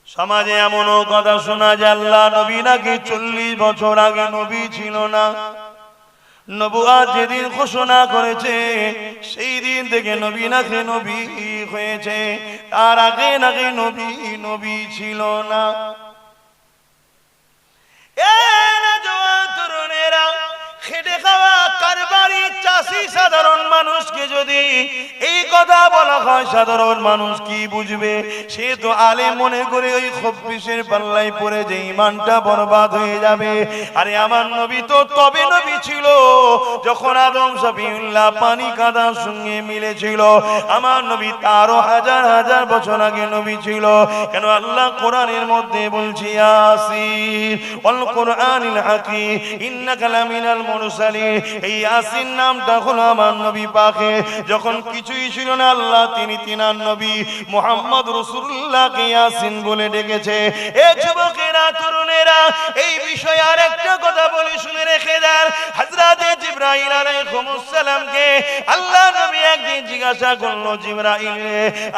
সমাজে এমনও কথা শোনা যায় আল্লাহ নবী নাকি 40 বছর আগে নবী ছিল না। নবুয়ত যেদিন ঘোষণা করেছে সেই দিন থেকে নবী নাকি নবী হয়েছে, তার আগে নাকি নবী ছিল না। তরুণেরা, খেটে খাওয়া কারবারি চাষি সাধারণ মানুষকে যদি এই কথা বলা হয়, সাধারণ মানুষ কি বুঝবে? সে তো আলেম মনে করে ওই খব্বিশের পাল্লায় পড়ে যে ইমানটা বরবাদ হয়ে যাবে। আরে আমার নবী তো তবে নবী ছিল যখন আদম সফিউল্লাহ পানি কাদার সঙ্গে মিলেছিল। আমার নবী তারও হাজার হাজার বছর আগে নবী ছিল। কেন আল্লাহ কোরআনের মধ্যে বলছি ইয়াসিন ওয়াল কোরআনিল হাকীম ইন্নাকা লামিনাল মুরসালিন। এই ইয়াসিন নামটা হলো আমার নবী পাকের। যখন কিছুই ছিল না আল্লাহ তিনার নবী মুহাম্মদ রাসূলুল্লাহকে ইয়াসিন বলে ডেকেছে। এ যুবকেরা, তরুণেরা, এই বিষয়ে আরেকটা কথা বলি, শুনে রেখে দেন। হযরত জিবরাইল আলাইহিস সালামকে আল্লাহ নবী একদিন জিজ্ঞাসা করলো, জিবরাইল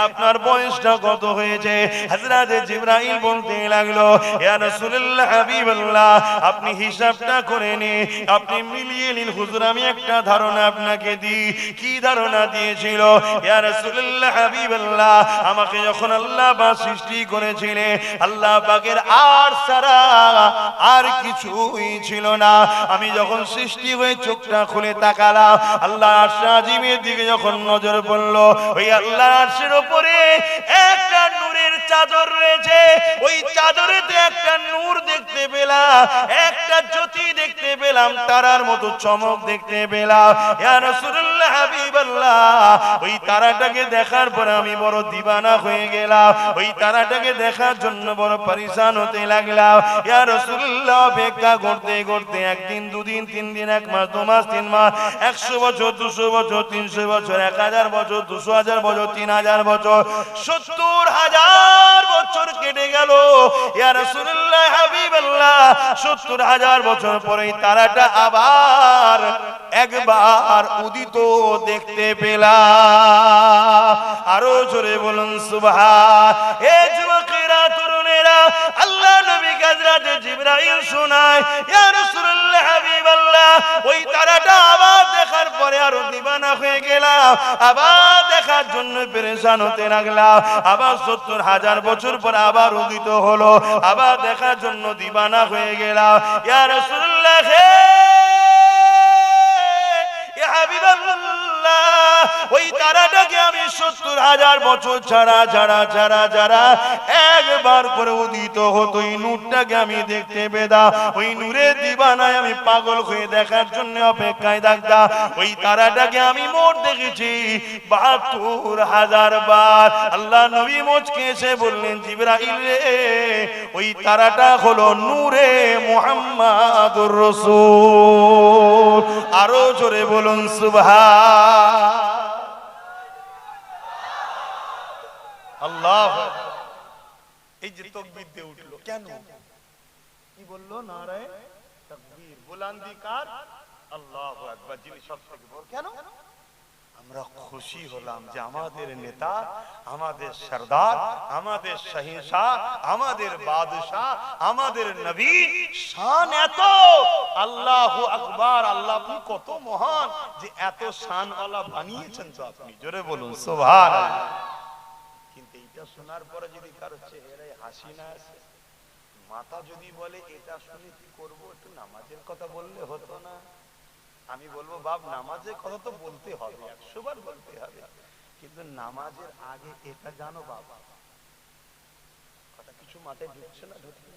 আপনার বয়সটা কত হয়েছে? হযরত জিবরাইল বলতে লাগলো, ইয়া রাসূলুল্লাহ হাবিবাল্লাহ আপনি হিসাবটা করে নিন, আপনি মিলিয়ে নিন। হুজুর আমি একটা ধারণা আপনাকে দিই। কি ধারণা দিয়েছিল? ইয়া রাসূলুল্লাহ হাবিবাল্লাহ আমাকে যখন আল্লাহ পাক সৃষ্টি করেছিলেন, আল্লাহ পাকের আর ছাড়া আর কিছুই ছিল না। আমি যখন সৃষ্টি হয়ে চোখটা খুলে তাকালাম, আল্লাহ আরশ আজিমের দিকে যখন নজর পড়ল, ওই আল্লাহ আরশের উপরে একটা নূরের চাদর রয়েছে। ওই চাদরেতে একটা নূর দেখতে পেলাম, একটা জ্যোতি দেখতে পেলাম, তারার মতো চমক দেখতে পেলাম। ইয়া রাসূলুল্লাহ হাবিবাল্লাহ ওই তারাটাকে দেখার পর আমি বড় দিবানা হয়ে গেলাম। ওই তারাটাকে দেখার জন্য বড় পরেশান হতে লাগলাম। ইয়া রাসূলুল্লাহ অপেক্ষা করতে করতে একদিন, দুদিন, 3 দিন, 1 মাস, 2 মাস, 3 মাস, 100 বছর, 200 বছর, 300 বছর, 1000 বছর, 200,000 বছর, 3000 বছর, 70,000 বছর কেটে গেল। ইয়া রাসূলুল্লাহ হাবিবাল্লাহ 70,000 বছর পরে তারাটা আবার একবার উদিত দেখতে পেলাম। আরো জোরে বলুন সুবহান। এ যুবকেরা, তরুণেরা, আল্লাহ নবী হযরত জিবরাইল শোনায়, ইয়া রাসূলুল্লাহ হাবিবাল্লাহ ওই তারাটা আবার দেখার পরে আরো দিবানা হয়ে গেলাম। আবার দেখার জন্য পেরেশান হতে লাগলাম। আবার 70,000 বছর পর আবার উদিত হলো। আবার দেখার জন্য দিবানা হয়ে গেলাম। ইয়া রাসূলুল্লাহ ওই তারাটাকে আমি 70,000 বছর ছাড়া একবার করে উদিত হতো, ওই নূরটাকে আমি দেখতে পেতাম। ওই নূরের দিবানায় আমি পাগল হয়ে দেখার জন্য অপেক্ষায় থাকতাম। ওই তারাটাকে আমি মোট দেখেছি 72,000 বার। আল্লাহ নবী মুচকে এসে বললেন, জিবরাইল রে ওই তারাটা হলো নূরে মুহাম্মাদুর রাসূল। আরো জোরে বলুন সুবহান। আল্লাহ এই যে তাকবীর দিয়ে উঠলো কেন? কি বললো? নারায়ে তাকবীর, বুলন্দি কার? আল্লাহু আকবার, যিনি সবথেকে বড়। কেন? আমরা খুশি হলাম যে আমাদের নেতা, আমাদের সরদার, আমাদের শাহিনশাহ, আমাদের বাদশাহ, আমাদের নবী শান এত। আল্লাহু আকবার। আল্লাহ আপনি কত মহান যে এত শানওয়ালা বানিয়েছেন তো আপনি। জোরে বলুন সুবহানাল্লাহ। কিন্তু এটা শোনার পরে যদি কারো চেহারায় হাসি না আসে, মাথা যদি বলে এটা শুনে কি করবো, একটু নামাজের কথা বললে হতো না? আমি বলবো বাপ নামাজের কথা তো বলতে হবে, 100 বার বলতে হবে, কিন্তু নামাজের আগে এটা জানো বাবা, কথা কিছু মাথায় ঢুকছে না? ঢুকছে।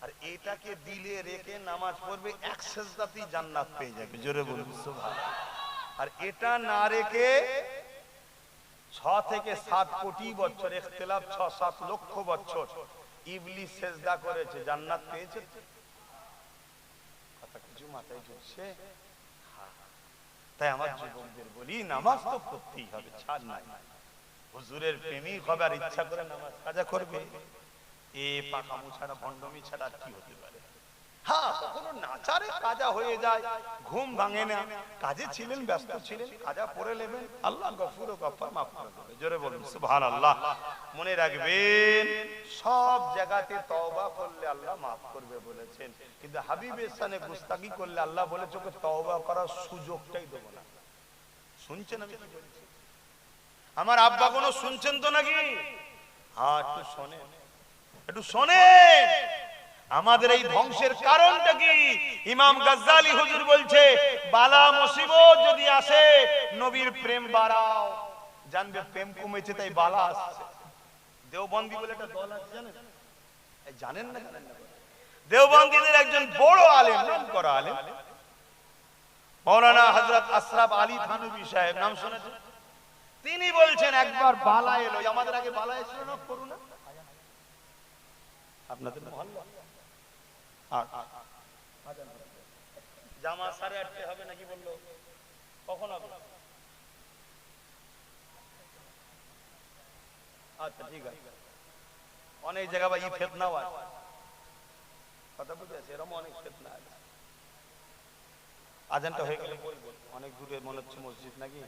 আর এটাকে দিলে রেখে নামাজ পড়বে, এক সেজদাতেই জান্নাত পেয়ে যাবে। জোরে বলুন সুবহানাল্লাহ। আর এটা না রেখে 6 থেকে 7 কোটি বছর, ইখতিলাফ 6-7 লক্ষ বছর ইবলিস সেজদা করেছে, জান্নাত পেয়েছে। কথা কিছু মাথায় ঢুকছে? তাই আমার যুবকদের বলি নামাজ তো পড়তেই হবে, ছাড় নাই। হুজুরের প্রেমিক হবে আর ইচ্ছা করে নামাজ কাজা করবে, এ পাকামু ছাড়া ভণ্ডমি ছাড়া কি হতে পারে? হ্যাঁ, কখনো নাচারে কাজা হয়ে যায়, ঘুম ভাঙে না, কাজে ছিলেন, ব্যস্ত ছিলেন, কাজা পড়ে নেবেন, আল্লাহ গফুর ও গফফার মাফ করে দেবে। জোরে বলুন সুবহানাল্লাহ। মনে রাখবেন সব জায়গাতে তওবা করলে আল্লাহ মাফ করবে বলেছেন, কিন্তু হাবিবের শানে গুস্তাখি করলে আল্লাহ বলেছে ওকে তওবা করার সুযোগটাই দেব না। শুনছেন আমি কি বলছি? আমার আব্বা কোনো শুনছেন তো নাকি? হ্যাঁ, একটু শোনেন, একটু শোনেন। আমাদের এই ধ্বংসের কারণটা কি? ইমাম গাজ্জালি হুজুর বলছে বালা মুসিবত যদি আসে নবীর প্রেম বাড়াও, জানবে প্রেম কমেছে তাই বালা আসছে। দেওবন্দি বলে একটা দল আছে, জানেন? এই জানেন না? জানেন না? দেওবন্দিদের একজন বড় আলেম, নাম করা আলেম, মাওলানা হযরত আশরাফ আলী থানভী সাহেব, নাম শুনেছেন? তিনি বলছেন একবার বালা এলো, আমাদের আগে বালা এসেছিল না করুণা, আপনাদের মহল্লা জামা 8:30 হবে নাকি বললো? কখন হবে? আচ্ছা ঠিক আছে। অনেক জায়গা বা এই ফিতনাও আছে, কথা বুঝেছে, এরকম অনেক ফিতনা আছে। আজানটা হয়ে গেলে বলবো, অনেক দূরে মনে হচ্ছে মসজিদ নাকি?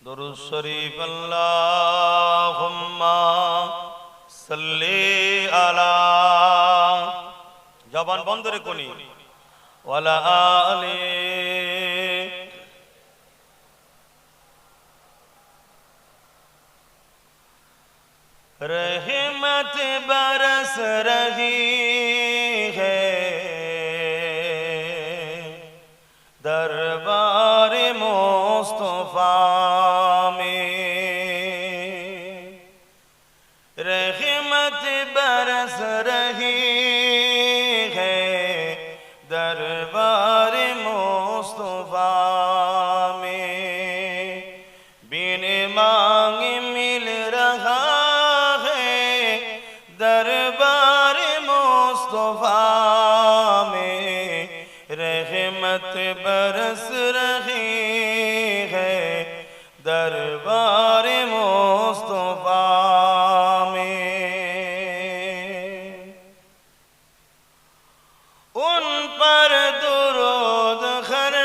দরুদ শরীফ আল্লাহুম্মা সাল্লি আলা, জবান বন্ধ রে কোনি, ওয়ালা আলি, रहमत बरस रही है दरबार मुस्तफा में, रहमत बरस रही है दरबार मुस्तफा में, बिन मांगे मिल रहा दरबार मुस्तफा में, रहमत बरस रही है दरबार मुस्तफा में। उन पर दुरूद हर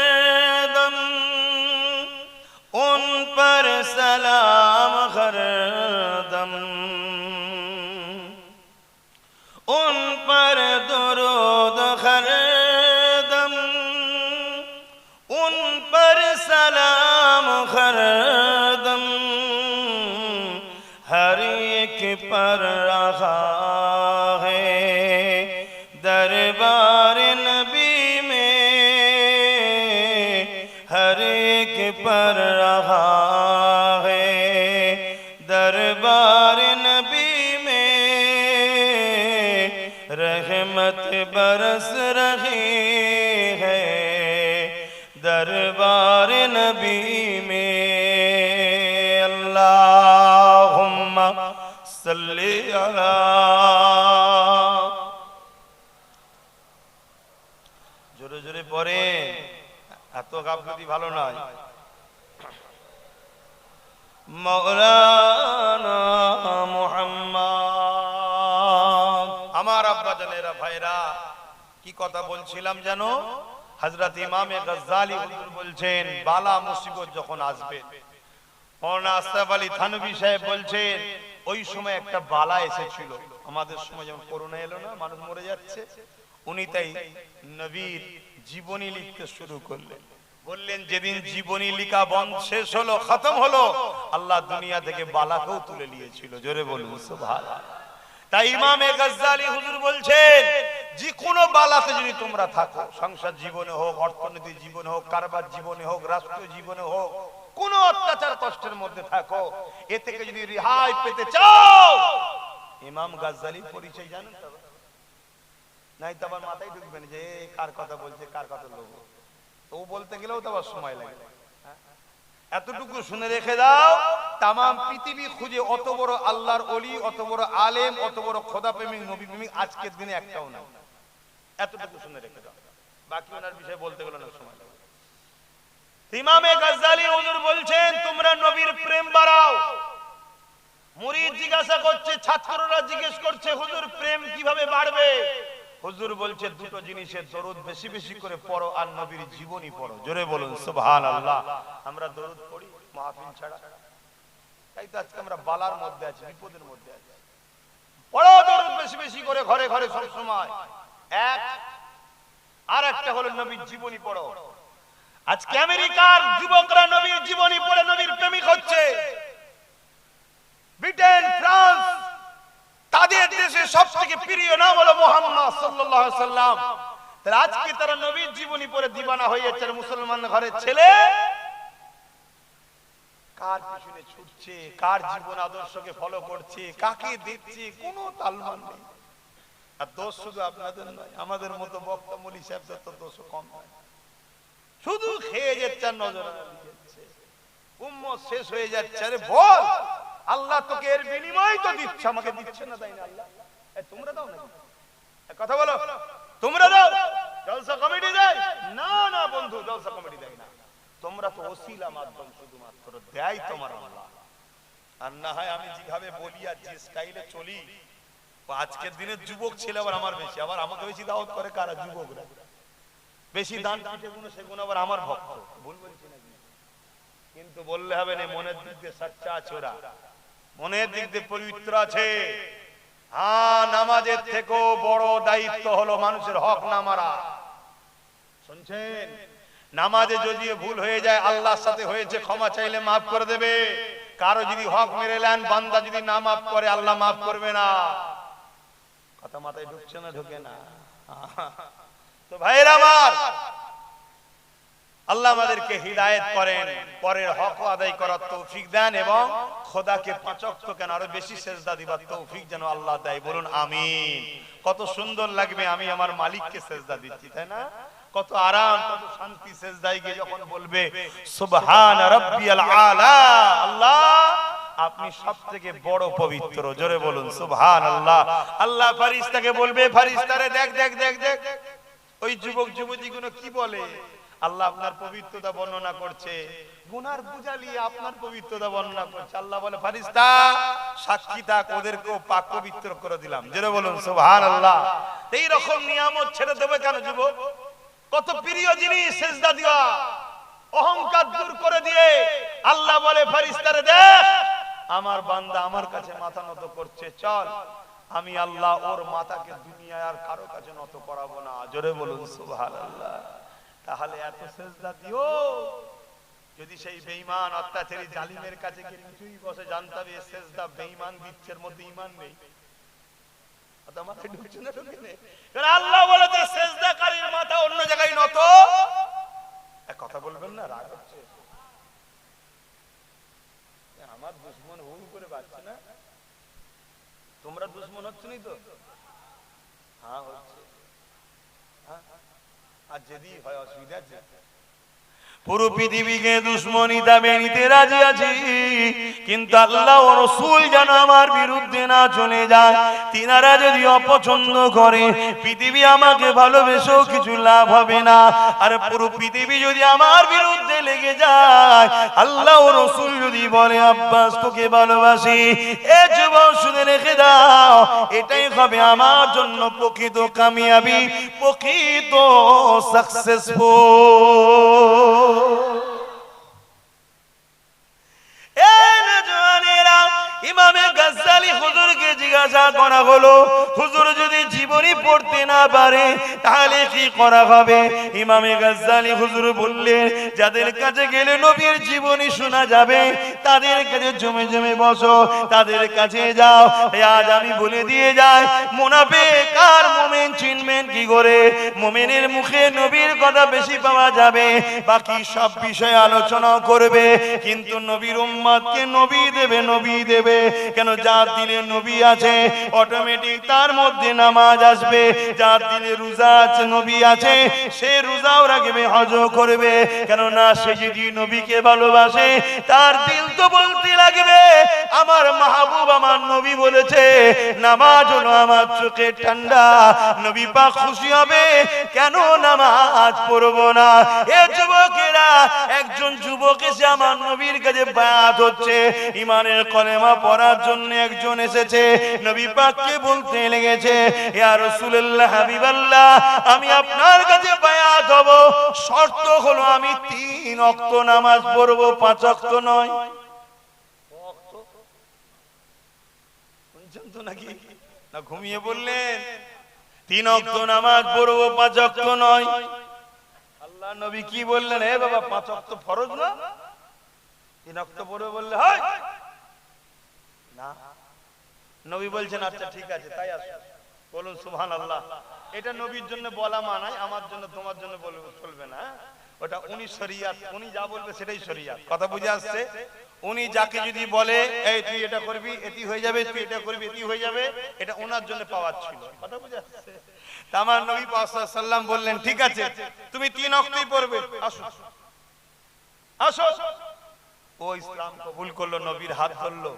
दम, उन पर सलाम हर दम, उन पर दुरूद हर दम, उन पर सलाम हर दम, हर एक पर रहा है दरबार रहमत बरस रही है दरबार नबी में अल्लाहुम्मा सल्ली अला জোরে জোরে পড়ে এত গাফলতি ভালো নয় মাওলানা মুহাম্মদ আমার আব্বা জানেরা ভাইরা কি কথা বলছিলাম জানো হযরত ইমামে গজ্জালী হুজুর বলছেন বালা মুসিবত যখন আসবে মাওলানা আশরাফ আলী থানভী সাহেব বলছেন ওই সময় একটা বালা এসেছিল আমাদের সময় যেমন করোনা এলো না মানুষ মরে যাচ্ছে উনি তাই নবীর জীবনী লিখতে শুরু করলেন বললেন যেদিন জীবনী লেখা বন্ধ শেষ হলো খতম হলো আল্লাহ দুনিয়া থেকে বালাকেও তুলে নিয়েছিল জোরে বলুন সুবহানাল্লাহ তাই ইমামে গজ্জালী হুজুর বলছেন যে কোনো বালাতে যদি তোমরা থাকো সংসার জীবনে হোক অর্থনৈতিক জীবনে হোক কারবার জীবনে হোক রাষ্ট্রীয় জীবনে হোক কোন অত্যাচার কষ্টের মধ্যে থাকো এ থেকে যদি রেহাই পেতে চাও ইমাম গজ্জালীর পরিচয় জানেন তো নাই তো আবার মাথায় ঢুকবে না যে কার কথা বলছে কার কথা লোক তো বলতে গেলেও তো আবার সময় লাগে এতটুকু শুনে রেখে দাও তামাম পৃথিবী খুঁজে অত বড় আল্লাহর ওলি অত বড় আলেম অত বড় খোদা প্রেমিক নবী প্রেমিক আজকের দিনে একটাও নাই এতটুকু শুনে রেখে দাও বাকি ওনার বিষয়ে বলতে গেলে অনেক সময় লাগে ইমামে গজ্জালী হুজুর বলছেন তোমরা নবীর প্রেম বাড়াও মুরিদ জিজ্ঞাসা করছে ছাত্ররা জিজ্ঞেস করছে হুজুর প্রেম কিভাবে বাড়বে হুজুর বলছে দুটো জিনিসের দরুদ বেশি বেশি করে পড়ো আর নবীর জীবনী পড়ো জোরে বলুন সুবহানাল্লাহ আমরা দরুদ পড়ি মাহফিল ছাড়া তাই তো আজকে আমরা বালার মধ্যে আছি বিপদের মধ্যে আছি পড়ো দরুদ বেশি বেশি করে ঘরে ঘরে সব সময় এক আর একটা হলো নবীর জীবনী পড়ো আজকে আমেরিকার যুবকরা নবীর জীবনী পড়ে নবীর প্রেমিক হচ্ছে ব্রিটেন ফ্রান্স তাদের দেশে সবথেকে প্রিয় নাম হলো মুহাম্মদ সাল্লাল্লাহু আলাইহি সাল্লাম তাহলে আজকে তারা নবীর জীবনী পড়ে দিবানা হয়ে যাচ্ছে মুসলমান ঘরের ছেলে কার পিছনে ছুটছে কার জীবন আদর্শকে ফলো করছে কাকে দেখছে কোনো তালমান নেই আর দোষ শুধু আপনাদের নয় আমাদের মতো বক্তা মৌলী সাহেবদের তো দোষ কম নয় শুধু খেয়ে যাচ্ছে নজর দিচ্ছে উম্মত শেষ হয়ে যাচ্ছে আরে বল আল্লাহ তোকে এর বিনিময় তো দিচ্ছে আমাকে দিচ্ছে না তাই না আল্লাহ তোমরা দাও না কথা বলো তোমরা দাও জলসা কমিটি দেয় না না বন্ধু জলসা কমিটি দেয় না তোমরা তো ওসিলা মাধ্যম শুধুমাত্র দেয় তোমার আল্লাহ আর না হয় আমি যেভাবে বলি আর যে স্টাইলে চলি আজকের দিনের যুবক ছেলে আবার আমার বেশি আবার আমাকে বেশি দাওয়াত করে কারা যুবকরা বেশি দান পিঠে গুণ সেগুন আবার আমার ভক্ত ভুল বলছি নাকি কিন্তু বললে হবে না মনের দিক দিয়ে সচ্চা আছে ওরা মনের দিক দিয়ে পবিত্র আছে হ্যাঁ নামাজের থেকেও বড় দায়িত্ব হলো মানুষের হক না মারা শুনছেন নামাজে যদি ভুল হয়ে যায় আল্লাহর সাথে হয়েছে ক্ষমা চাইলে মাফ করে দেবে কারো যদি হক মেরে নেন বান্দা যদি না মাফ করে আল্লাহ মাফ করবে না কথা মাথায় ঢুকছে না ঢোকে না তো ভাইরা আমার আল্লাহ আমাদেরকে হিদায়াত করেন পরের হক আদায় করার তৌফিক দেন এবং খোদাকে পাঁচ ওয়াক্ত কেন আরো বেশি সেজদা দিবার তৌফিক যেন আল্লাহ দেয় বলুন আমিন কত সুন্দর লাগবে আমি আমার মালিককে সেজদা দিচ্ছি তাই না কত আরাম কত শান্তি সেজদায় গিয়ে যখন বলবে সুবহান রাব্বিয়াল আলা আল্লাহ আপনি সবথেকে বড় পবিত্র জোরে বলুন সুবহানাল্লাহ আল্লাহ ফেরেশতাকে বলবে ফেরেশতারে দেখ দেখ দেখ দেখ ওই যুবক যুবতীগুলো কি বলে আল্লাহ আপনার পবিত্রতা বর্ণনা করছে গুনার বোঝা নিয়ে আপনার পবিত্রতা বর্ণনা করছে আল্লাহ বলে ফেরেশতা সাক্ষী থাক ওদেরকেও পাক পবিত্র করে দিলাম জোরে বলুন সুবহানাল্লাহ এই রকম নিয়ামত ছেড়ে দেবে কেন যুবক কত প্রিয় জিনিস সেজদা দেওয়া অহংকার দূর করে দিয়ে আল্লাহ বলে ফেরেশতারে দেখ আমার বান্দা আমার কাছে মাথা নত করছে চল আমি আল্লাহ ওর মাথাকে দুনিয়ায় আর কারো কাছে নত করাবো না জোরে বলুন সুবহানাল্লাহ তাহলে এত সেজদা দিও যদি সেই বেঈমান অত্যাচারী জালিমের কাছে গিয়ে কিছুই বসে জানতে হবে সেজদা বেঈমান দিচ্ছের মধ্যে ঈমান নেই কথা মাথায় ঢুকছে না ঢুকে নেই কারণ আল্লাহ বলে যে সেজদাকারীর মাথা অন্য জায়গায় নত এক কথা বলবেন না রাগ হচ্ছে আমার দুশমন হুল করে বাঁচছে না তোমরা দুশমন হচ্ছ নি তো হ্যাঁ হচ্ছে, আর যদি হয় অসুবিধা আছে। পুরো পৃথিবীকে দুশ্মনী দামে নিতে রাজি আছি, কিন্তু আল্লাহ ও রাসূল যেন আমার বিরুদ্ধে না চলে যায়। তিনারা যদি অপছন্দ করে, পৃথিবী আমাকে ভালোবেসেও কিছু লাভ হবে না। আর পুরো পৃথিবী যদি আমার বিরুদ্ধে লেগে যায়, আল্লাহ ও রাসূল যদি বলে আব্বাস তোকে ভালোবাসি, এ যুবক শুনে রেখে দাও, এটাই হবে আমার জন্য প্রকৃত কামিয়াবি, প্রকৃত সাকসেসফুল। ইমামে গাজ্জালি হুজুরকে জিজ্ঞাসা করা হলো, হুজুর যদি জীবনী পড়তে না পারে তাহলে কি করা হবে? ইমামে গাজ্জালি হুজুর বললেন, যাদের কাছে গেলে নবীর জীবনী শোনা যাবে তাদের কাছে জমে জমে বসো, তাদের কাছে যাও। আজ আমি বলে দিয়ে যাই, মুনাফিক আর মুমিন চিনবেন কি করে? মুমিনের মুখে নবীর কথা বেশি পাওয়া যাবে, বাকি সব বিষয়ে আলোচনা করবে, কিন্তু নবীর উম্মতকে নবী দেবে, নবী দেবে। কেন? যার দিলে নবী আছে অটোমেটিক তার মধ্যে নামাজ আসবে, যার দিলে রোজা আছে, নবী আছে, সে রোজাও রাখবে, হজও করবে। কেন না? সে যদি নবীকে ভালোবাসে তার দিল তো বলতে লাগবে আমার মাহবুব আমার নবী বলেছে নামাজ হলো আমার চোখের ঠান্ডা, নবী পাক খুশি হবে, কেন নামাজ পড়বো না? এ যুবকেরা, একজন যুবক এসে আমার নবীর কাছে বায়াত হচ্ছে, ইমানের কলেমা পড়ার জন্য একজন এসেছে, নবী পাককে বলতে লেগেছে, ইয়া রাসূলুল্লাহ, হাবিবাল্লাহ, আমি আপনার কাছে বায়াত হব, শর্ত হলো আমি 3 ওয়াক্ত নামাজ পড়বো, 5 ওয়াক্ত নয়। শুনছেন তো নাকি? না ঘুমিয়ে বললেন? 3 ওয়াক্ত নামাজ পড়বো, 5 ওয়াক্ত নয়। আল্লাহ নবী কি বললেন? হে বাবা, 5 ওয়াক্ত ফরজ না, 3 ওয়াক্ত পড়বে বললে হয় না? নবী বলছেন আচ্ছা ঠিক আছে, তাই আসো। বলুন সুবহানাল্লাহ। এটা নবীর জন্য বলা মানায়, আমার জন্য তোমার জন্য বলবো চলবে না। ওটা উনি শরিয়াত, উনি যা বলবে সেটাই শরিয়াত। কথা বুঝে আসছে? উনি যাকে যদি বলে এই তুই এটা করবি এটি হয়ে যাবে, তুই এটা করবি এটি হয়ে যাবে, এটা ওনার জন্য পাওয়ার ছিল। কথা বুঝে আসছে? আমার নবী পাক সাল্লাল্লাহু আলাইহি ওয়াসাল্লাম বললেন ঠিক আছে, তুমি 3 ওয়াক্তই পড়বে, আসো আসো। ও ইসলাম কবুল করলো, নবীর হাত ধরলো।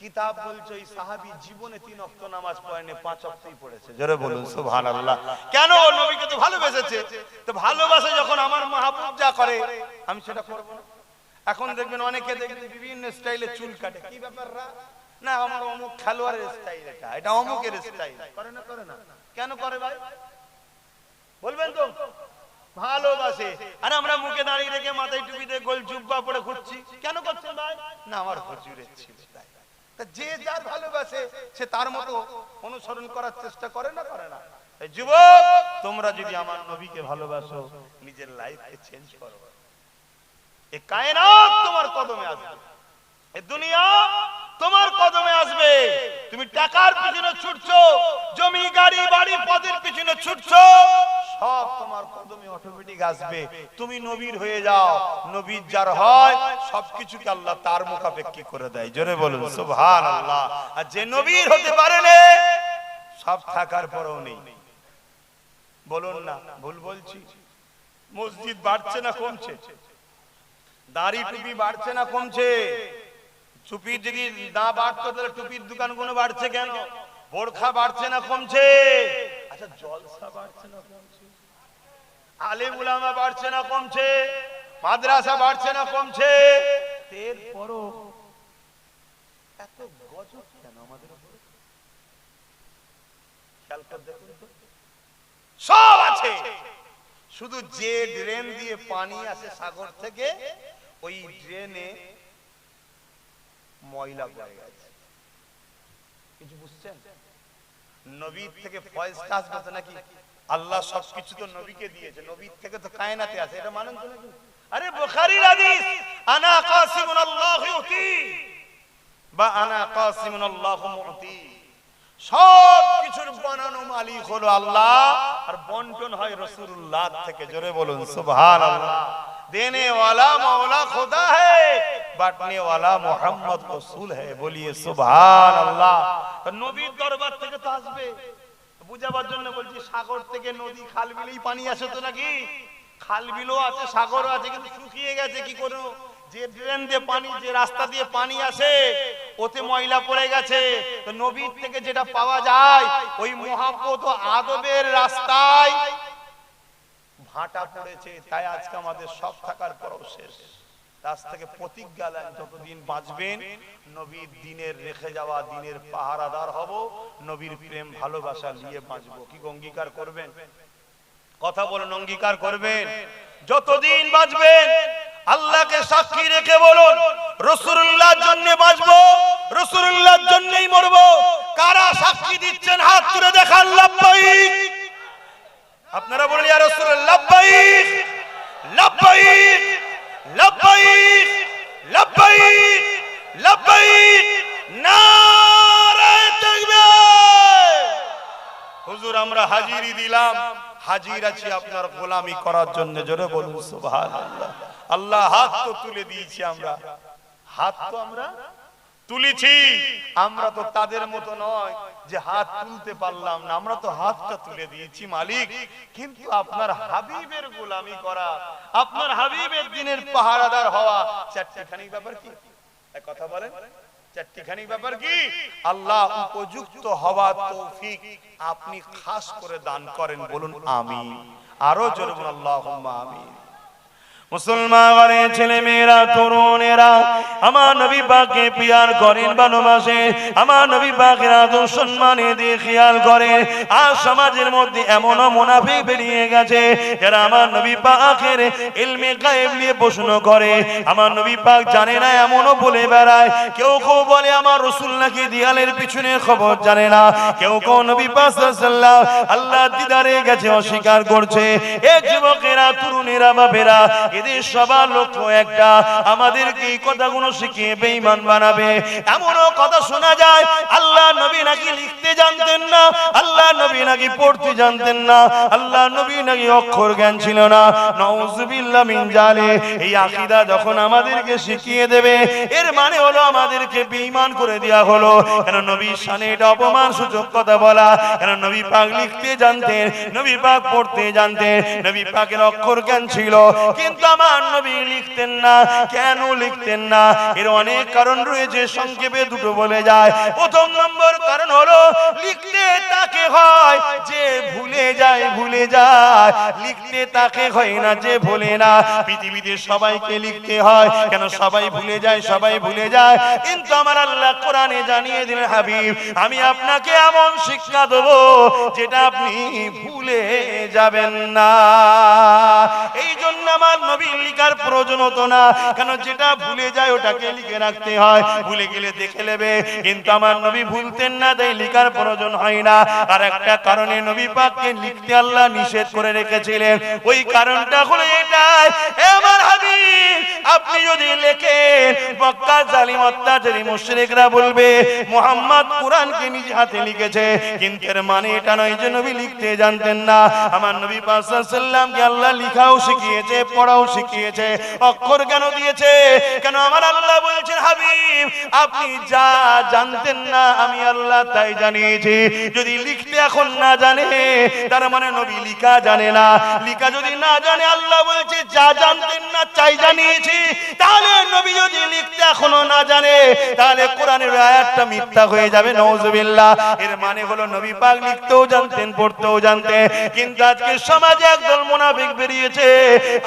কিতাব বলছে ওই সাহাবী জীবনে 3 ওয়াক্ত নামাজ পড়েনি, 5 ওয়াক্তই পড়েছে। জোরে বলুন সুবহানাল্লাহ। কেন? নবীকে তো ভালোবেসেছে। তো ভালোবাসে যখন আমার মাহবুব যা করে আমি সেটা করব না? এখন দেখবেন অনেকে দেখবেন বিভিন্ন স্টাইলে চুল কাটে, কি ব্যাপার? না আমার অমুক খেলোয়াড়ের স্টাইল, এটা অমুকের স্টাইল। করে না? করে না? কেন করে ভাই বলবেন তো? ভালোবাসে। আর আমরা মুখে দাঁড়িয়ে রেখে মাথায় টুপি দিয়ে গোল জুব্বা পরে ঘুরছি, কেন করছেন ভাই? না আমার হুজুরের ছিল তাই। যে যার ভালোবাসে সে তার মতো অনুসরণ করার চেষ্টা করে না? করে না? যুবক, তোমরা যদি আমার নবীকে ভালোবাসো, নিজের লাইফকে চেঞ্জ করো। এই কায়নাত তোমার কদমে আসবে, এই দুনিয়া তোমার কদমে আসবে। তুমি টাকার পিছনে ছুটছো, জমি গাড়ি বাড়ি পদের পিছনে ছুটছো, সব তোমার কদমে অটোমেটিক আসবে। তুমি নবীর হয়ে যাও, নবীর যার হয় সবকিছুকে আল্লাহ তার মুখাপেক্ষী করে দেয়। জোরে বলুন সুবহানাল্লাহ। আর যে নবীর হতে পারে না, সব থাকার পরেও নেই। বলুন না ভুল বলছি? মসজিদ বাড়ছে না কমছে? দাড়ি টুপি বাড়ছে না কমছে? টুপি যদি না বাড়তো তাহলে টুপির দোকানগুলো বাড়ছে কেন? বোরখা বাড়ছে না কমছে? আচ্ছা জলসা বাড়ছে না কমছে? আলেম উলামা বাড়ছে না কমছে? মাদ্রাসা বাড়ছে না কমছে? এরপরও এত গজব কেন আমাদের উপরে? খেয়াল করে দেখুন তো। সব আছে, শুধু যে ড্রেন দিয়ে পানি আসে সাগর থেকে, ওই ড্রেনে ময়লা পড়ে গেছে। কিছু বুঝছেন? নবীর থেকে ফয়েজটা আসবে নাকি? আল্লাহ সবকিছু তো নবীকে দিয়েছে, নবীর থেকে তো কায়নাতে আছে, এটা মানেন তো নাকি? আরে বুখারীর হাদিস, আনা কাসিমুন আল্লাহু ইউতি বা আনা কাসিমুন আল্লাহু মুতি। সব কিছুর বানানো মালিক হলো আল্লাহ, আর বন্টন হয় রাসূলুল্লাহ থেকে। জোরে বলুন সুবহানাল্লাহ। देने वाला मौला खुदा है, बांटने वाला मोहम्मद रसूल है। बोलिए सुभान अल्लाह। तो नबीर दरबार থেকে তো আসবে, বুঝাবার জন্য বলছি, সাগর থেকে নদী খাল বিলেই পানি আসে তো নাকি? খাল বিলও আছে, সাগরও আছে, কিন্তু শুকিয়ে গেছে। কি করো? যে ড্রেন দিয়ে পানি, যে রাস্তা দিয়ে পানি আসে, ওতে ময়লা পড়ে গেছে। তো নবীর থেকে যেটা পাওয়া যায়, ওই মহাব্বত ও আদবের রাস্তায় ভাটা পড়েছে। তাই আজকে আমাদের সব থাকার পরও শেষ। রাস্তা থেকে প্রতিজ্ঞা নেন, যতদিন বাঁচবেন নবীর দিনের রেখে যাওয়া দিনের পাহারাদার হব, নবীর প্রেম ভালোবাসা নিয়ে বাঁচবো। কি অঙ্গীকার করবেন? কথা বলুন, অঙ্গীকার করবেন? যতদিন বাঁচবেন আল্লাহকে সাক্ষী রেখে বলুন, রাসূলুল্লাহর জন্য বাঁচবো, রাসূলুল্লাহর জন্যই মরবো। কারা সাক্ষী দিচ্ছেন হাত তুলে দেখান। লাব্বাইক। আপনারা বলেন ইয়া রাসূলুল্লাহ, লাব্বাইক লাব্বাইক লাব্বাইক লাব্বাইক লাব্বাইক। নারে তাকবীর। হুজুর আমরা হাজিরি দিলাম, হাজির আছি আপনার গোলামি করার জন্য। জোরে বলুন সুবহানাল্লাহ। আল্লাহ হাত তো তুলে দিয়েছি, আমরা হাত তো আমরা তুলেছি। আমরা তো তাদের মতো নয় যে হাত তুলতে পারলাম না, আমরা তো হাতটা তুলে দিয়েছি মালিক। কিন্তু আপনার হাবিবের গোলামি করা, আপনার হাবিবের দিনের পাহারাদার হওয়া চারটিখানি ব্যাপার কি? এক কথা বলেন, চারটিখানি ব্যাপার কি? আল্লাহ উপযুক্ত হওয়ার তৌফিক আপনি খাস করে দান করেন। বলুন আমিন। আরো জোরে বলুন আল্লাহুম্মা আমিন। মুসলমান ঘরে ছেলে মেয়েরা, তরুণেরা আমার নবী পাককে প্রিয়ার করেন, ভালোবাসে। আমার নবী পাকের আদর সম্মানে দিয়ে খেয়াল করে। আর সমাজের মধ্যে এমনও মুনাফিক বেরিয়ে গেছে যারা আমার নবী পাকের ইলমে গায়েব নিয়ে প্রশ্ন করে। আমার নবী পাক জানে না এমনও বলে বেড়ায়। কেউ কেউ বলে আমার রাসূল নাকি দেয়ালের পিছনে খবর জানে না। কেউ কেউ নবী পাক সাল্লাল্লাহু আল্লাহ দিদারে গেছে অস্বীকার করছে। এ যুবকেরা, তরুণেরা, বাপেরা, এদের সবার লক্ষ্য একটা, আমাদেরকে এই কথাগুলো শিখিয়ে বেঈমান বানাবে। এমনও কথা শোনা যায় আল্লাহ নবী নাকি লিখতে জানতেন না, আল্লাহ নবী নাকি পড়তে জানতেন না, আল্লাহ নবী নাকি অক্ষর জ্ঞান ছিল না। নাউযুবিল্লাহ মিন জালিক। এই আকীদা যখন আমাদেরকে শিখিয়ে দেবে, এর মানে হলো আমাদেরকে বেঈমান করে দেয়া হলো। কেন নবীর শানে এটা অপমান সূচক কথা বলা। কেন নবী পাক লিখতে জানতেন, নবী পাক পড়তে জানতেন, নবী পাকের অক্ষর জ্ঞান ছিল, কিন্তু আমার নবী লিখতেন না। কেন লিখতেন না? এর অনেক কারণ রয়েছে, সংক্ষেপে দুটো বলে যায়। প্রথম নম্বর কারণ হলো লিখতে তাকে হয় যে ভুলে যায়, ভুলে যায়। লিখতে তাকে হয় না যে ভুলে না। পৃথিবীতে সবাইকে লিখতে হয়, কেন সবাই ভুলে যায়, সবাই ভুলে যায়। কিন্তু আমার আল্লাহ কোরআনে জানিয়ে দিলেন, হাবিব আমি আপনাকে এমন শিক্ষা দেব যেটা আপনি ভুলে যাবেন না। এই জন্য আমার নবী লিখার প্রয়োজন হতো না। কেন যেটা ভুলে যায় ওটাকে লিখে রাখতে হয়, ভুলে গেলে দেখে নেবে। কিন্তু আমার নবী ভুলতেন না, তাই লিখার প্রয়োজন হয় না। আর একটা কারণে নবী পাককে লিখতে আল্লাহ নিষেধ করে রেখেছিলেন। ওই কারণটা হলো এটাই, আমার হাবিব আপনি যদি লেখেন, মক্কা জালিম অত্যাচারী মুশরিকরা বলবে মুহাম্মদ কোরআনকে নিজ হাতে লিখেছে। কিন্তু এর মানে এটা নয় যে নবী লিখতে জানতেন না। আমার নবী পাক সাল্লাল্লাহু আলাইহি ওয়াসাল্লামকে আল্লাহ লিখাও শিখিয়েছে, পড়াও শিখিয়েছে, অক্ষর কেন দিয়েছে? কেন আমার আল্লাহ বলছেন, হাবিব আপনি যা জানতেন না আমি আল্লাহ তাই জানিয়েছি। যদি লিখতে এখন না জানে, তার মানে নবী লিখা জানে না। লিখা যদি না জানে, আল্লাহ বলছে যা জানতেন না চাই জানিয়েছি। তাহলে নবী যদি লিখতে এখনো না জানে, তাহলে কোরআনের আয়াতটা মিথ্যা হয়ে যাবে। নাউযুবিল্লাহ। এর মানে হলো নবী পাক লিখতেও জানতেন, পড়তেও জানতেন। কিন্তু আজকে সমাজে একদল মুনাফিক বেরিয়েছে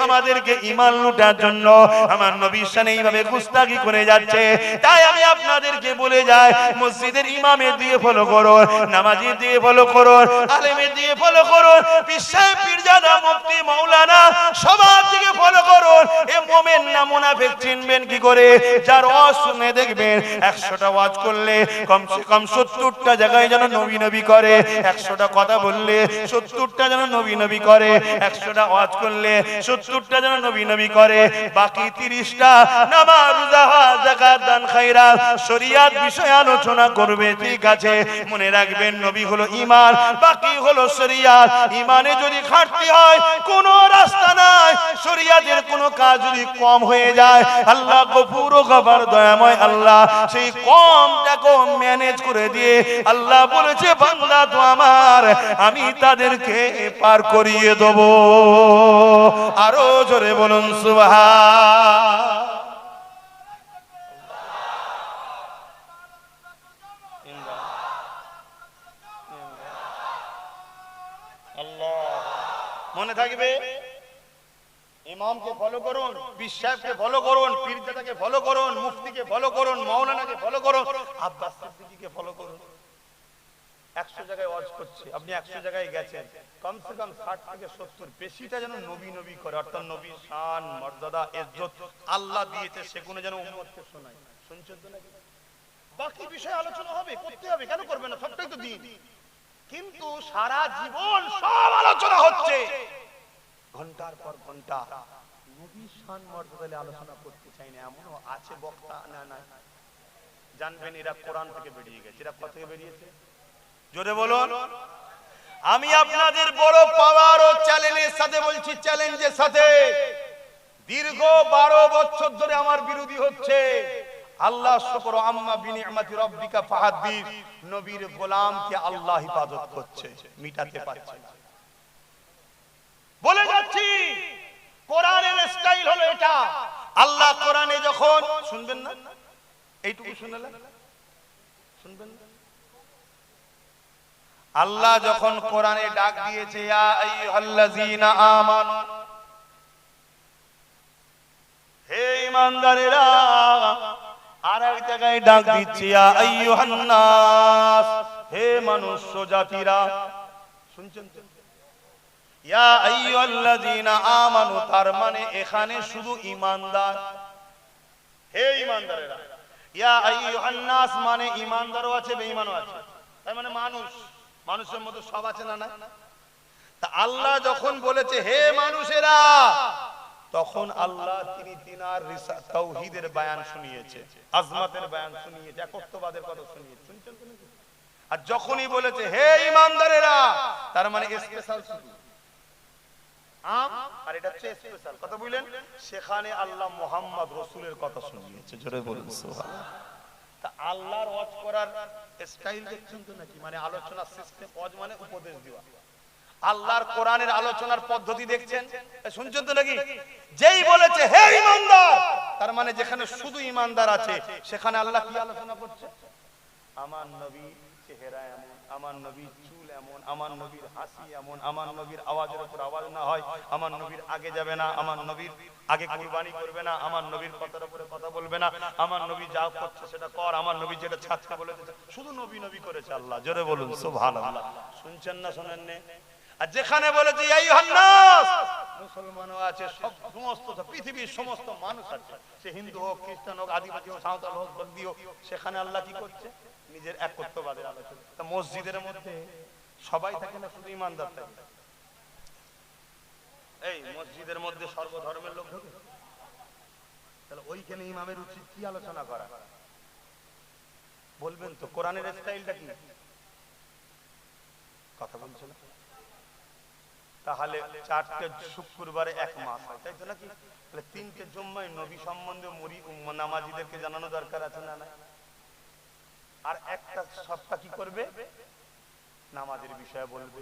আমাদেরকে ঈমান লুটার জন্য, আমার নবীর শানে এইভাবে গুস্তাখি করে যাচ্ছে। তাই আমি আপনাদেরকে বলে যাই, মসজিদের ইমামের দিয়ে ফলো করুন, নামাজীর দিয়ে ফলো করুন, আলেমের দিয়ে ফলো করুন, পীর সাহেব, পীরজাদা, মুফতি, মাওলানা সবার দিকে ফলো করুন। এ মুমিন না মুনাফিক চিনবেন কি করে? যার ওয়াজ শুনে দেখবেন 100টা ওয়াজ করলে কমসে কম 70টা জায়গায় যেন নবী নবী করে। 100টা কথা বললে 70টা যেন নবী নবী করে। 100টা ওয়াজ করলে 70টা যেন নবী নবী করে। বাকি 30টা নামাজ, রোজা, হজ, যাকাত, দান, খায়রাত, শরীয়ত বিষয়ে আলোচনা করবে। ঠিক আছে, মনে রাখবেন নবী হলো ঈমান, বাকি হলো শরীয়ত। ঈমানে যদি ঘাটতি হয় কোনো রাস্তা নাই, শরীয়তের কোনো কাজ যদি কম হয়ে যায়, আল্লাহ গফুর ও গফার দয়াময় আল্লাহ সেই কমটাকে ম্যানেজ করে দিয়ে আল্লাহ বলেছে বান্দা তো আমার, আমি তাদেরকে পার করিয়ে দেব। আরো জোরে বলুন সুবহান। মনে থাকবে, ইমামকে ফলো করুন, পীর সাহেবকে ফলো করুন, পীরজাদাকে ফলো করুন, মুফতিকে ফলো করুন, মাওলানাকে ফলো করুন, আব্বাস সিদ্দিকীকে ফলো করুন। 100 জায়গায় ওয়াজ করছে, আপনি 100 জায়গায় গেছেন, কমসে কম 60 থেকে 70 বেশিটা যেন নবী নবী করে, অর্থাৎ নবীর শান মর্যাদা ইজ্জত আল্লাহ দিয়েছে সেগুলো যেন উম্মতকে শোনায়। শুনছেন তো নাকি? বাকি বিষয় আলোচনা হবে, করতে হবে, কেন করবে না, সবটাই তো দিন। কিন্তু সারা জীবন সব আলোচনা হচ্ছে, ঘন্টার পর ঘন্টা নবীর শান মর্যাদা আলোচনা করতে চাই না, এমনও আছে বক্তা। না না, জানবেন এরা কোরআন থেকে বেরিয়ে গেছে। এরা কোথা থেকে বেরিয়েছে? জোরে বলুন। আমি আপনাদের বড় পাওয়ার ও চ্যালেঞ্জের সাথে বলছি, চ্যালেঞ্জের সাথে, দীর্ঘ 12 বছর ধরে আমার বিরোধী হচ্ছে। আল্লাহ শুকর, আম্মা বিনিআমাতি রাব্বিকা ফাহাদ্দিস, নবীর গোলামকে আল্লাহ হিফাজত করছে, মিটাতে পারছে না। বলে যাচ্ছি কোরআনের স্টাইল হলো এটা। আল্লাহ কোরআনে যখন শুনবেন না, এইটুকু শুনলেন, শুনবেন না, আল্লাহ যখন কোরআনে ডাক দিয়েছে ইয়া আইয়ুহাল্লাযীনা আমানু, হে ঈমানদারেরা, আর এক জায়গায় ডাক দিচ্ছে ইয়া আইয়ুহান নাস, হে মনুষ্য জাতিরা। শুনছেন তো? ইয়া আইয়ুহাল্লাযীনা আমানু, তার মানে এখানে শুধু ঈমানদার, হে ঈমানদারেরা। ইয়া আইয়ুহান নাস মানে ঈমানদারও আছে, বেঈমানও আছে, তার মানে মানুষ, মানুষের মধ্যে সব আছে না না? তা আল্লাহ যখন বলেছে হে মানুষেরা, তখন আল্লাহ তিনি তিনার তাওহীদের বয়ান শুনিয়েছে, আজমাতের বয়ান শুনিয়েছে, একত্ববাদের কথা শুনিয়েছে। শুনছেন তো নাকি? আর যখনই বলেছে হে ঈমানদারেরা, তার মানে স্পেশাল শুধু আম, আর এটা হচ্ছে স্পেশাল কথা বুঝলেন। সেখানে আল্লাহ মুহাম্মদ রাসূলের কথা শুনিয়েছে। জোরে বলুন সুবহানাল্লাহ। তা আল্লাহর ওয়াজ করার স্টাইল দেখছেন তো নাকি? মানে আলোচনার সিস্টেম, ওয়াজ মানে উপদেশ দেওয়া। আল্লাহর কোরআনের আলোচনার পদ্ধতি দেখছেন, শুনছেন তো নাকি? যেই বলেছে হে ঈমানদার, তার মানে যেখানে শুধু ঈমানদার আছে সেখানে আল্লাহ কি আলোচনা করছে? আমার নবী চেহারা এমন, আমার নবীর চুল এমন, আমার নবীর হাসি এমন, আমার নবীর আওয়াজের উপর আওয়াজ না হয়, আমার নবীর আগে যাবে না, আমার নবীর আগে কুরবানি করবে না, আমার নবীর কথার উপরে কথা বলবে না, আমার নবী যা করছে সেটা কর, আমার নবী যেটা ছাড়তে বলেছে, শুধু নবী নবী করেছে আল্লাহ। জোরে বলুন সুবহানাল্লাহ। শুনছেন না শোনেন না? আর যেখানে বলেছে ইয়া আইয়ুহান নাস, মুসলমানও আছে, সব সমস্ত পৃথিবীর সমস্ত মানুষ আছে, সে হিন্দু হোক, খ্রিস্টান হোক, আদিবাসী হোক, সাঁওতাল হোক, বন্দি হোক, সেখানে আল্লাহ কি করছে? নিজের একত্ববাদের আলোচনা। তা মসজিদের মধ্যে সবাই থাকে না, শুধু ঈমানদার থাকে? এই মসজিদের মধ্যে সর্বধর্মের লোক ঢোকে, তাহলে ওইখানে ইমামের উচিত কি আলোচনা করা? বলবেন তো কোরআনের স্টাইলটা কি? কথা বলছো না? তাহলে 4টে শুক্রবারে 1 মাস হয়, তাই তো নাকি? তাহলে 3টে জুম্মায় নবী সম্বন্ধে নামাজীদেরকে জানানো দরকার আছে না না? আর একটা সপ্তাহ কি করবে? নামাজের বিষয়ে বলবে,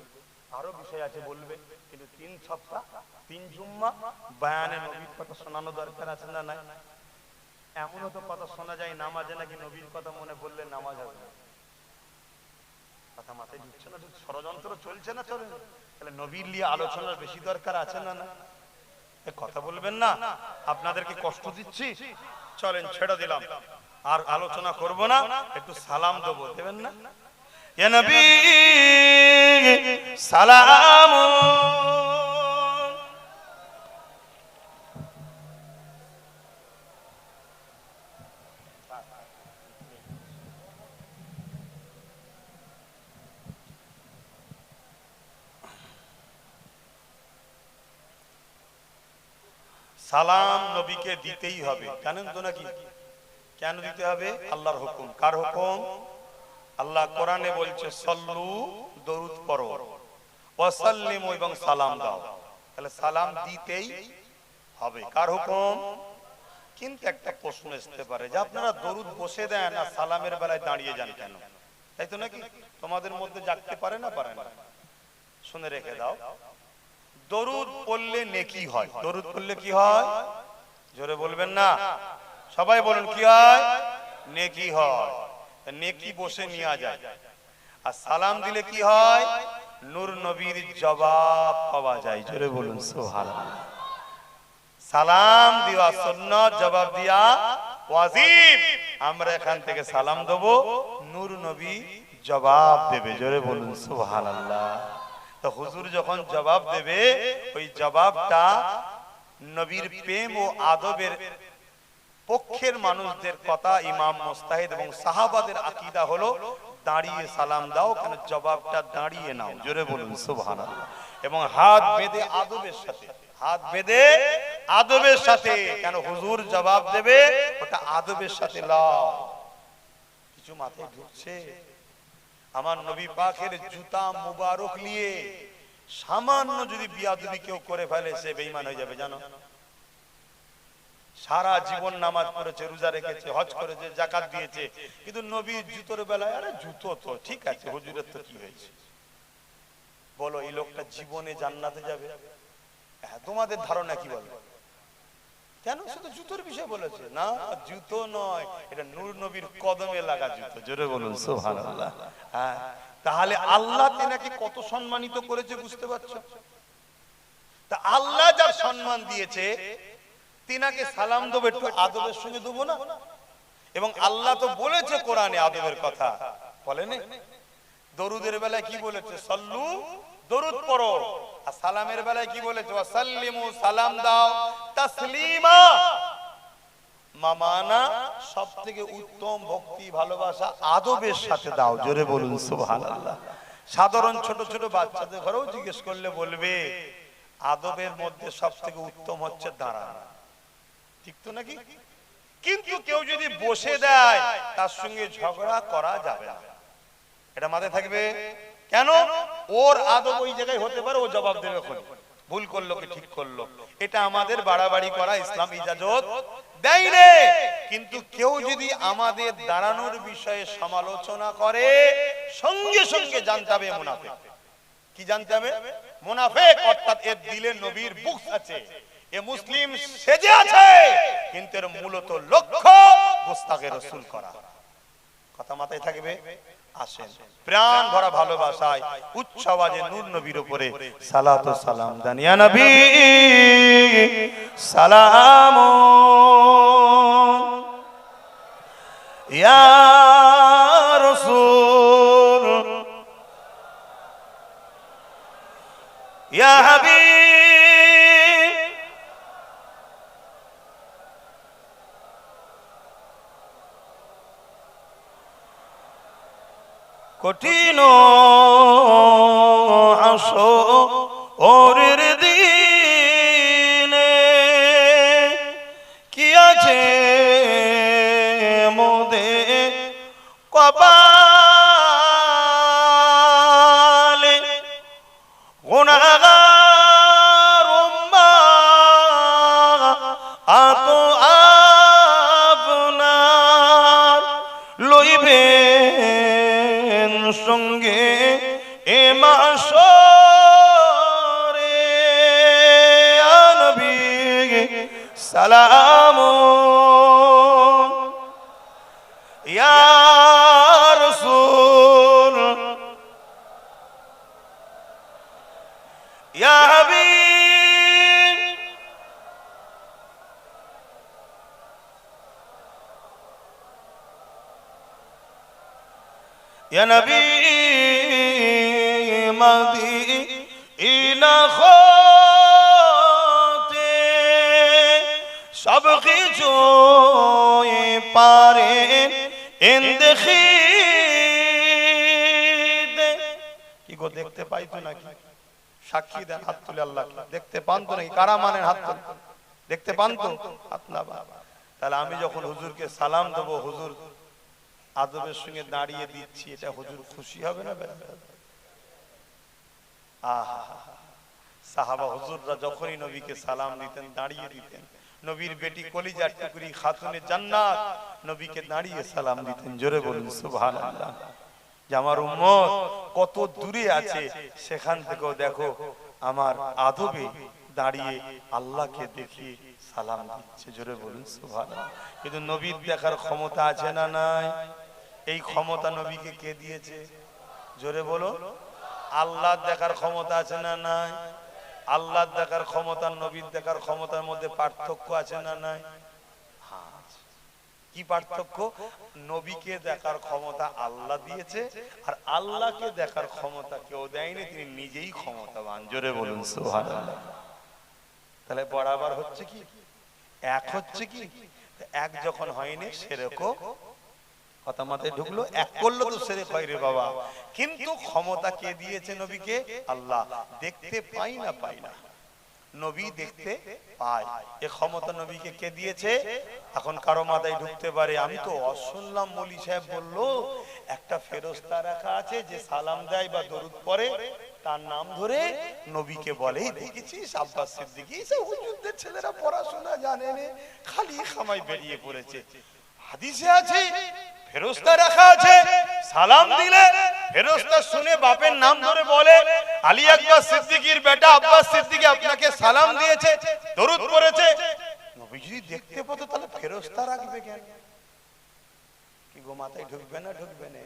আরো বিষয় আছে বলবে, কিন্তু 3 সপ্তাহ 3 জুম্মা বয়ানে নবীর কথা শোনানো দরকার আছে না না? এমনও তো কথা শোনা যায় নামাজে নাকি নবীর কথা মনে পড়লে নামাজ হবে না। কথা মাথায় ঢুকছে না? ষড়যন্ত্র চলছে না চলে না? তাহলে নবীর নিয়ে আলোচনার বেশি দরকার আছে না না? কথা বলবেন না, আপনাদেরকে কষ্ট দিচ্ছি, চলেন ছেড়ে দিলাম, আর আলোচনা করব না, একটু সালাম দেবো, দেবেন না? ইয়া নবী সালাম। সালাম নবীকে দিতেই হবে, জানেন তো নাকি? কেন দিতে হবে? আল্লাহর হুকুম। কার হুকুম? আল্লাহ কোরআনে বলছে সল্লু, দরুদ পড়ো, ওয়াসাল্লিমু, এবং সালাম দাও। তাহলে সালাম দিতেই হবে। কার হুকুম? কিন্তু একটা প্রশ্ন আসতে পারে যে আপনারা দরুদ বসে দেন আর সালামের বেলায় দাঁড়িয়ে যান কেন? তাই তো নাকি? তোমাদের মধ্যে জাগতে পারে না? পারে না? শুনে রেখে দাও, দরুদ পড়লে নেকি হয়। দরুদ পড়লে কি হয়? জোরে বলবেন না, সবাই বলুন কি হয়? নেকি হয়। নেকি বসে নেওয়া যায়। আর সালাম দিলে কি হয়? নূর নবীর জবাব পাওয়া যায়। জোরে বলুন সুবহানাল্লাহ। সালাম দেওয়া সুন্নাত, জবাব দেওয়া ওয়াজিব। আমরা এখান থেকে সালাম দেব, নূর নবী জবাব দেবে। জোরে বলুন সুবহানাল্লাহ। তো হুজুর যখন জবাব দেবে, ওই জবাবটা নবীর প্রেম ও আদবের পক্ষের মানুষদের কথা। ইমাম মুস্তাহিদ এবং সাহাবাদের আকীদা হলো দাঁড়িয়ে সালাম দাও, কেন জবাবটা দাঁড়িয়ে নাও। জোরে বলুন সুবহানাল্লাহ। এবং হাত বেঁধে আদবের সাথে, হাত বেঁধে আদবের সাথে, কেন হুজুর জবাব দেবে, ওটা আদবের সাথে লাও। কিছু মাথায় ঢুকছে? আমার নবী পাকের জুতা মুবারক নিয়ে সামান্য যদি বিয়াদবি কেউ করে ফেলে, সে বেঈমান হয়ে যাবে, জানো? সারা জীবন নামাজ পড়েছে, রোজা রেখেছে, হজ করেছে, যাকাত দিয়েছে, কিন্তু নবীর জুতোর বেলায়, আরে জুতো তো ঠিক আছে, হুজুরের তো কি হয়েছে? বলো, এই লোকটা জীবনে জান্নাতে যাবে? তোমাদের ধারণা কি বলো? কেন? শুধু জুতোর বিষয় বলেছে না, জুতো নয়, এটা নূর নবীর কদমে লাগা জুতো। জোরে বলুন সুবহানাল্লাহ। হ্যাঁ, তাহলে আল্লাহ তেনাকে কত সম্মানিত করেছে বুঝতে পারছো? তা আল্লাহ যার সম্মান দিয়েছে, তিনাকে সালাম দেবো, একটু আদবের সঙ্গে দেবো না? এবং আল্লাহ তো বলেছে কোরআনে আদবের কথা, বলেনি? দরুদের বেলায় কি বলেছে? সাল্লু, দরুদ পড়ো। আর সালামের বেলায় কি বলেছে? ওয়াসাল্লিমু, সালাম দাও। তাসলিমা, মামানা, সবথেকে উত্তম ভক্তি ভালোবাসা আদবের সাথে দাও। জোরে বলুন সুবহানাল্লাহ। সাধারণ ছোট ছোট বাচ্চাদের ঘরেও জিজ্ঞেস করলে বলবে আদবের মধ্যে সবথেকে উত্তম হচ্ছে দাঁড়ানো। ঠিক তো নাকি? কিন্তু কেউ যদি বসে দেয়, তার সঙ্গে ঝগড়া করা যাবে না, এটা মাথায় থাকবে। কেন? ওর আদব ওই জায়গায় হতে পারে, ও জবাব দেবে, ভুল করলো কি ঠিক করলো। এটা আমাদের বাড়াবাড়ি করা ইসলাম ইজাজত দেয় না। কিন্তু কেউ যদি আমাদের দাঁড়ানোর বিষয়ে সমালোচনা করে, সঙ্গে সঙ্গে জানতে হবে মুনাফিক। কি জানতে হবে? মুনাফিক, অর্থাৎ এর দিলে নবীর বুগজ আছে, এ মুসলিম সেজে আছে, কিন্তু এর মূলত লক্ষ্য গোস্তাকে রাসূল করা। কথা মাথায় থাকবে। আসেন প্রাণ ভরা ভালোবাসায় উচ্চ আওয়াজে নূর নবীর উপরে সালাত ও সালাম দেন। ইয়া নবী সালাম, ইয়া রাসূল, ইয়া হাবিব। কঠিন আসরের দিনে কি আছে মোদের কপালে, গুনাহগার উম্মাহ আত আপনার লইবে সঙ্গে এ মাশরে। ইয়া নবী সালাম, ইয়া রাসূল, ইয়া হাবিব। ইয়া নবী মদিনা হতে সব কিছু পারেন কি গো, দেখতে পাই তো নাকি? সাক্ষী দেন, হাত তুলে আল্লাহ, দেখতে পান তো নাকি? কারা মানেন হাত তুলে? দেখতে পান তো? হাত না। তাহলে আমি যখন হুজুরকে সালাম দেবো, হুজুর আদবের সঙ্গে দাঁড়িয়ে দিচ্ছি, এটা হুজুর খুশি হবে না? আহা, সাহাবা হুজুররা যখনই নবীকে সালাম দিতেন, দাঁড়িয়ে দিতেন, নবীর বেটি কলিজার টুকরি খাতুনে জান্নাত নবীকে দাঁড়িয়ে সালাম দিতেন। জোরে বলুন সুবহানাল্লাহ। যে আমার উম্মত কত দূরে আছে, সেখান থেকেও দেখো আমার আদবে দাঁড়িয়ে আল্লাহকে দেখিয়ে সালাম দিচ্ছে। জোরে বলুন সুবহানাল্লাহ। কিন্তু নবীর দেখার ক্ষমতা আছে না নাই? এই ক্ষমতা নবীকে কে দিয়েছে? জোরে বলো। আল্লাহ দেখার ক্ষমতা আছে না নাই? আল্লাহ দেখার ক্ষমতা নবীর দেখার ক্ষমতার মধ্যে পার্থক্য আছে না নাই? কি পার্থক্য? নবীকে দেখার ক্ষমতা আল্লাহ দিয়েছে, আর আল্লাহকে দেখার ক্ষমতা কেউ দেয়নি, তিনি নিজেই ক্ষমতাবান। জোরে বলুন সুবহানাল্লাহ। তাহলে বরাবর হচ্ছে কি? এক হচ্ছে কি? এক যখন হয়নি সেরকম কথা মাথায় ঢুকলো, এক করলো তো সেরে হয় রে বাবা। কিন্তু ক্ষমতা কে দিয়েছে নবীকে? আল্লাহ। দেখতে পাই না পাই না, নবী দেখতে পায়। এ ক্ষমতা নবীকে কে দিয়েছে? এখন কারো মাথায় ঢুকতে পারে, আমি তো অশুনলাম মৌলী সাহেব বললো একটা ফেরেশতা রাখা আছে যে সালাম দেয় বা দরুদ পড়ে, তার নাম ধরে নবীকে বলে। দেখেছিস আব্বাস সিদ্দিকী, সব হুজুরদের ছেলেরা পড়াশোনা জানে না, খালি খামাই বেরিয়ে পড়েছে। হাদিসে আছে ফেরেশতা রাখা আছে, সালাম দিলে ফেরেশতা শুনে বাপের নাম ধরে বলে, আলী আকবর সিদ্দিকীর বেটা আব্বাস সিদ্দিকী আপনাকে সালাম দিয়েছে, দরুদ পড়েছে। নবী যদি দেখতে পেতো তাহলে ফেরেশতা রাখবে কেন? কি গো মাথায় ঢুকবে না? ঢুকবে না?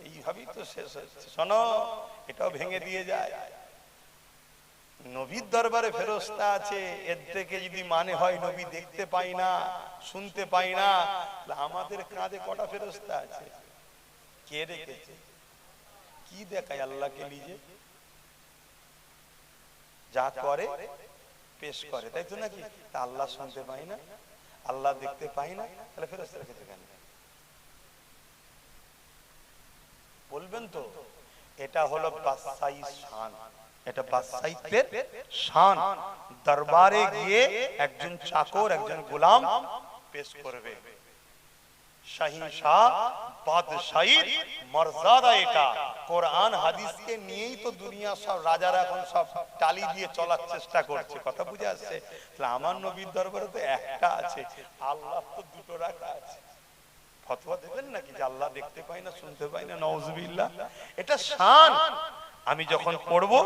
এইভাবেই তো শেষ হচ্ছে। শোনো, এটাও ভেঙে দিয়ে যায়। নবীর দরবারে ফেরেশতা আছে, এর থেকে যদি মানে হয় নবী দেখতে পাই না, শুনতে পাই না, আমাদের কাঁধে কটা ফেরেশতা আছে? কে রেখেছে? কি দেখায় আল্লাহকে? নিজে যা করে পেশ করে, তাই তো নাকি? তা আল্লাহ শুনতে পাই না, আল্লাহ দেখতে পাই না, তাহলে ফেরেশতা রেখেছে কেন? বলবেন তো? এটা হলো বাদশাহী শান, এটা বাদশাহিত্বের শান। দরবারে গিয়ে একজন চাকর একজন গোলাম পেশ করবে। শাহিনশাহ বাদশাহীর মর্যাদা এটা। কোরআন হাদিসকে নিয়েই তো দুনিয়া সব রাজারা এখন সব টালি দিয়ে চলার চেষ্টা করছে। কথা বুঝে আসছে? তাহলে আমার নবীর দরবারে তো একটা আছে, আল্লাহ তো দুটো রাখা আছে। ফতোয়া দেবেন নাকি যে আল্লাহ দেখতে পাই না, শুনতে পাই না? নাউজুবিল্লাহ। এটা শান। আমি যখন পড়বো,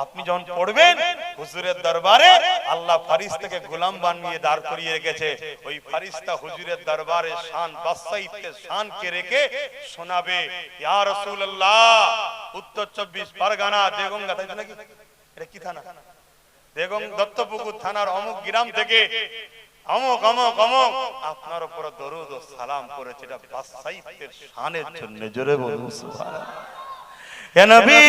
আপনি যখন পড়বেন, হুজুরের দরবারে আল্লাহ ফারিস্তাকে গোলাম বানিয়ে দাঁড় করিয়ে রেখেছে। ওই ফারিস্তা হুজুরের দরবারে শান বাদশাহিত্বের শানকে রেখে শোনাবে, ইয়া রাসূলুল্লাহ, উত্তর 24 পরগনা দেগঙ্গা, তাই তো নাকি? এটা কি থানা? দত্তপুকুর থানার অমুক গ্রাম থেকে অমুক অমুক অমুক আপনার উপর দরুদ ও সালাম করেছে। এটা বাদশাহিত্বের শানের জন্য। জোরে বলুন সুবহানাল্লাহ। ইয়া নবী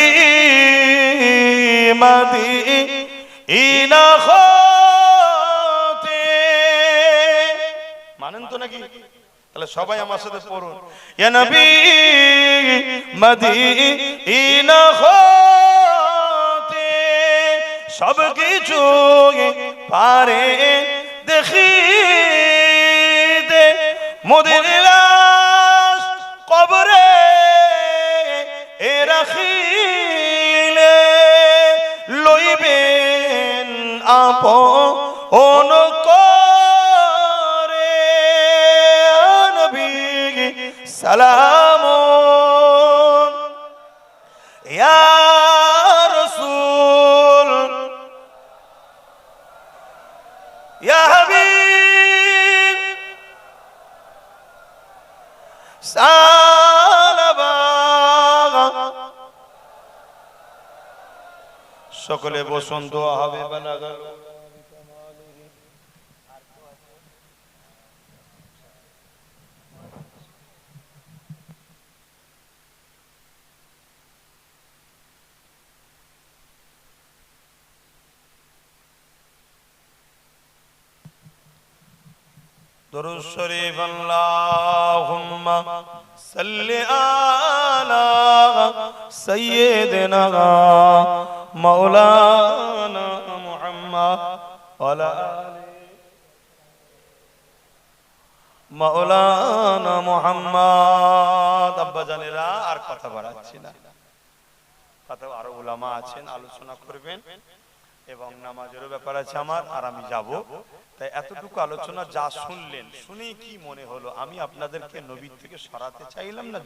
মদিনা হতে, মানেন তো নাকি? তাহলে সবাই আমার সাথে পড়ুন, ইয়া নবী মদিনা হতে সব কিছু পারে দেখিতে, মোদের লাশ কবরে এ রাখিলে লইবেন আপন করে। নবী সালাম ইয়া রাসূল ইয়া হাবিব সালাবা। সকলে বসুন, দোয়া হবে। বালাগাল দরুদ শরীফ। আল্লাহুম্মা সাল্লি আলা সাইয়্যিদিনা মাওলানা মুহাম্মদ ওয়ালা আলি মাওলানা মুহাম্মদ। আব্বা জানেরা, আর কথা বাড়াচ্ছি না, কথা আরো উলামা আছেন, আলোচনা করবেন। এবং নামাজেরও ব্যাপার আছে আমার, আর আমি যাব। তাই এতটুকু আলোচনা যা শুনলেন, শুনেই কি মনে হলো? আমি আপনাদেরকে নবীর থেকে সরাতে চাইলাম না।